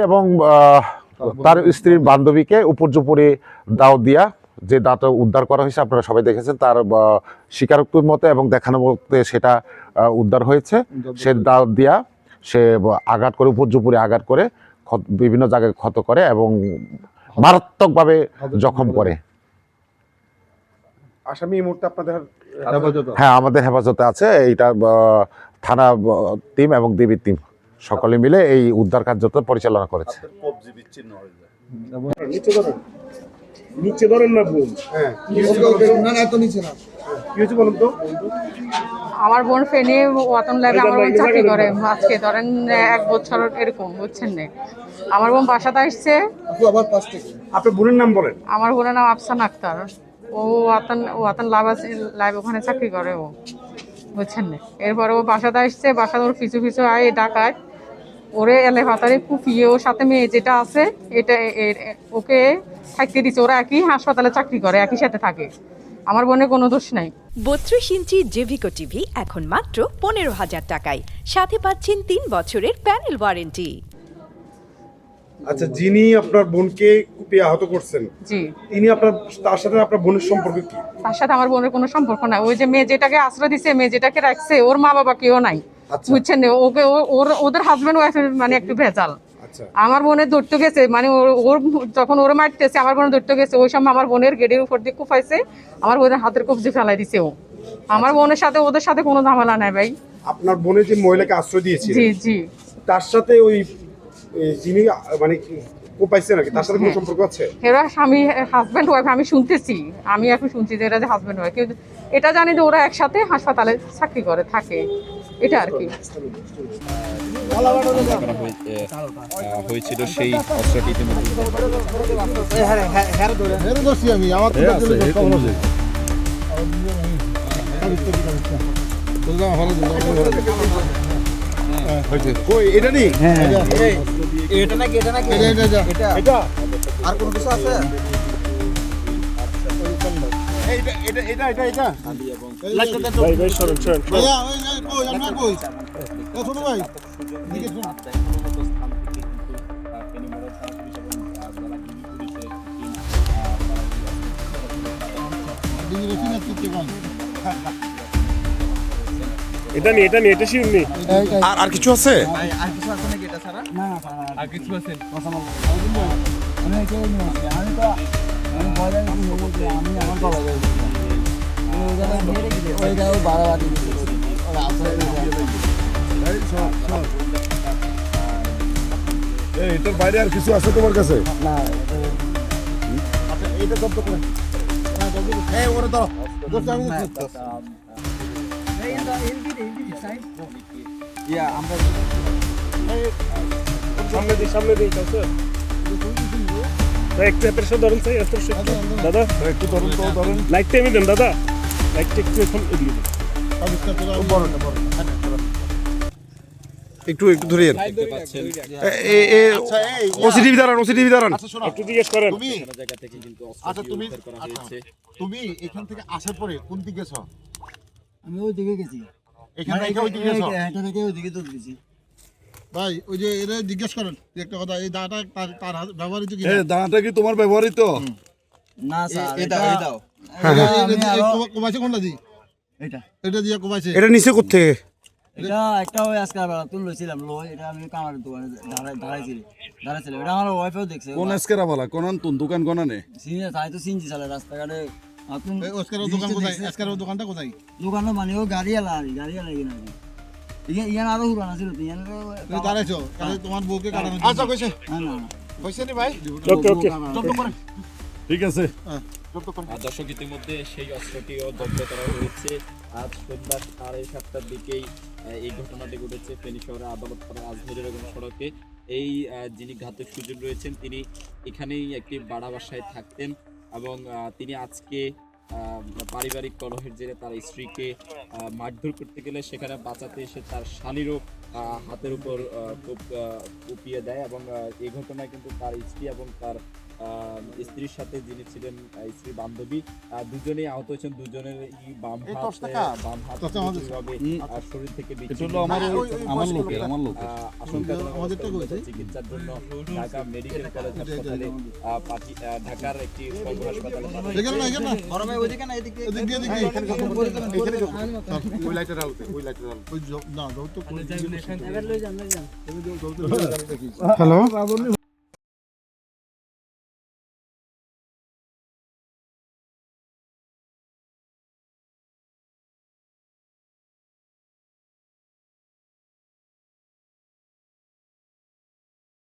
এবং তার স্ত্রীর বান্ধবীকে উপর্যুপরি দাও দিয়া যে দাঁতটা উদ্ধার করা হয়েছে আপনারা সবাই দেখেছেন, তার স্বীকারোক্তির মতে এবং দেখানোর মতে সেটা উদ্ধার হয়েছে। সে দাও দিয়া সে আঘাত করে, উপর্যুপরি আঘাত করে বিভিন্ন জায়গায় ক্ষত করে এবং মারাত্মকভাবে জখম করে। আসামি এই মুহূর্তে আপনাদের হ্যাঁ, আমাদের হেফাজতে আছে। এইটা থানা টিম এবং ডিবি টিম সকলে মিলে এই উদ্ধার কার্যটা পরিচালনা করেছে। নিচে ধরেন না বোন। হ্যাঁ, কি হয়েছে বলুন তো? আমার বোন ফেনী ওয়াতন ল্যাবে আমার বোন চাকরি করে আজকে ধরেন 1 বছর এরকম, বুঝছেন না। আমার বোন বাসাতে আসছে। আপনার বোনের নাম বলেন। আমার বোনের নাম আফসান আক্তার। ও ওয়াতন লাইভ ওখানে চাকরি করে ও, বুঝছেন না। এরপরে ও বাসাতে আসছে, বাসাতে ওর পিছু পিছু আয় ডাকায় ওরে এলে ভাতারে কুপিয়ে ওর সাথে মেয়ে যেটা আছে এটা ওকে থাকতে দিচ্ছে। ওরা একই হাসপাতালে চাকরি করে, একই সাথে থাকে। আমার বোনের কোনো দোষ নাই। 32 ইঞ্চি জেভিকো টিভি এখন মাত্র 15,000 টাকায়, সাথে পাচ্ছেন 3 বছরের প্যানেল ওয়ারেন্টি। আচ্ছা, যিনি আপনার বোনকে কুপিয়ে আহত করছেন, জি, তিনি তার সাথে আপনার বোনের সম্পর্ক কি? তার সাথে আমার বোনের কোনো সম্পর্ক নাই। ওই যে মেয়ে যেটাকে আশ্রয় দিছে, মেয়ে যেটাকে রাখছে, ওর মা বাবা কেউ নাই, বুঝছেন না। ওকে ওদের হাজবেন্ড ওয়াইফের মানে একটু ভেজাল। আমার বোনের ধরতে গেছে, মানে ওর যখন ওর মারতেছে আমার বোনের ধরতে গেছে, ওই সময় আমার বোনের গেটের উপর দিয়ে কুপাইছে, আমার বোনের হাতের কবজি ফেলাই দিছে ও। আমার বোনের সাথে ওদের সাথে কোনো ঝামেলা নাই ভাই। আপনার বোনের যে মহিলাকে আশ্রয় দিয়েছে, জি জি, তার সাথে ওই যিনি মানে কোপাইছে নাকি, তার সাথে কোনো সম্পর্ক আছে? এরা স্বামী হাজব্যান্ড ওয়াইফ, আমি শুনতেছি, আমি এখন শুনছি যে এরা যে হাজব্যান্ড ওয়াইফ। কিন্তু এটা জানি যে ওরা একসাথে হাসপাতালে চাকরি করে থাকে, এটা আর কি। হয়েছিল সেই অস্ত্রটি এটা নেই, এটা নাকি এটা আর কোনো কিছু আছে? এটা শিওর নেই। আর কিছু আছে? আর কিছু আছে নাকি এটা ছাড়া? না আর কিছু আছে? এটার বাইরে আর কিছু আছে তোমার কাছে? না, এটা জব্দ করে ওরে দাও। আমরা সামনে দিই একটু এত ধরুন দাদা, একটু ধরুন তো, ধরুন লাইটটা আমি দেন দাদা, লাইটটা একটু এখন এদিকে দেন, একটু ধরিয়ে ওসিটিভি দাঁড়ান একটু জিজ্ঞেস করেন। তুমি এখান থেকে আসার পরে কোন দিকে গেছো? আমি ওই দিকে গেছি, এখান থেকে ওই দিকে গেছো? এটা থেকে ওই দিকে দৌড় দিয়েছি। ভাই ওই যে এরা জিজ্ঞেস করেন একটা কথা, এই দাঁটা তার ব্যবহৃত কি? দাঁড়াটা কি তোমার ব্যবহৃত? না স্যার, এটা দাও। কোবাইছে কোনটা দি? এটা দিয়ে কোবাইছে। এটা নিচে করতে এটা একটা ওই আজকাল বেলা তুলছিলাম লো, এটা আমি কামার দোকানে দাঁড়াইছিলাম। এটা আমার ওয়াইফেও দেখছে। কোন আজকেরা বলা কোন তুন দোকান কোন নে? সিনে তাই তো সিনজি চালে রাস্তাঘাটে। আপনি ওস্কারের দোকান কোথায়? ওস্কারের দোকানটা কোথায়? দোকানও মানে ও গাড়ি আলা কিনা ইয়ান আরো হুরানা ছিল তো ইয়ান তুমি দাঁড়াইছো, তাহলে তোমার বউকে কাটানো। আচ্ছা কইছে না কইছে নি ভাই? ওকে জব্দ করেন। ঠিক আছে। দর্শক, ইতিমধ্যে সেই অস্ত্রটিও জব্দ করা হয়েছে। আজ সোমবার 7:30টার দিকেই এই ঘটনাটি ঘটেছে ফেনী শহরে আদালত পাড়া আজমিরের সড়কে। এই যিনি ঘাতক সুজন রয়েছেন তিনি এখানেই একটি বাড়া বাসায় থাকতেন এবং তিনি আজকে পারিবারিক কলহের জেরে তার স্ত্রীকে মারধর করতে গেলে সেখানে বাঁচাতে এসে তার শালীরও হাতের উপর কুপিয়ে দেয় এবং এই ঘটনায় কিন্তু তার স্ত্রী এবং তার স্ত্রীর সাথে যিনি ছিলেন স্ত্রী বান্ধবী, দুজনেই আহত হয়েছেন। দুজনের বাম হাত এইভাবে শরীর থেকে এটা হলো আমার লোকের আশঙ্কাজনক অবস্থায় উন্নত চিকিৎসার জন্য ঢাকা মেডিকেল কলেজ হাসপাতালে ঢাকার একটি সদর হাসপাতালে এখানে না এখানে না গরমে ওইদিকে না এদিকে এদিক দিয়ে এদিক দিয়ে ওই লাইটের আলোতে ওই না যৌতুক এবার লই যান হ্যালো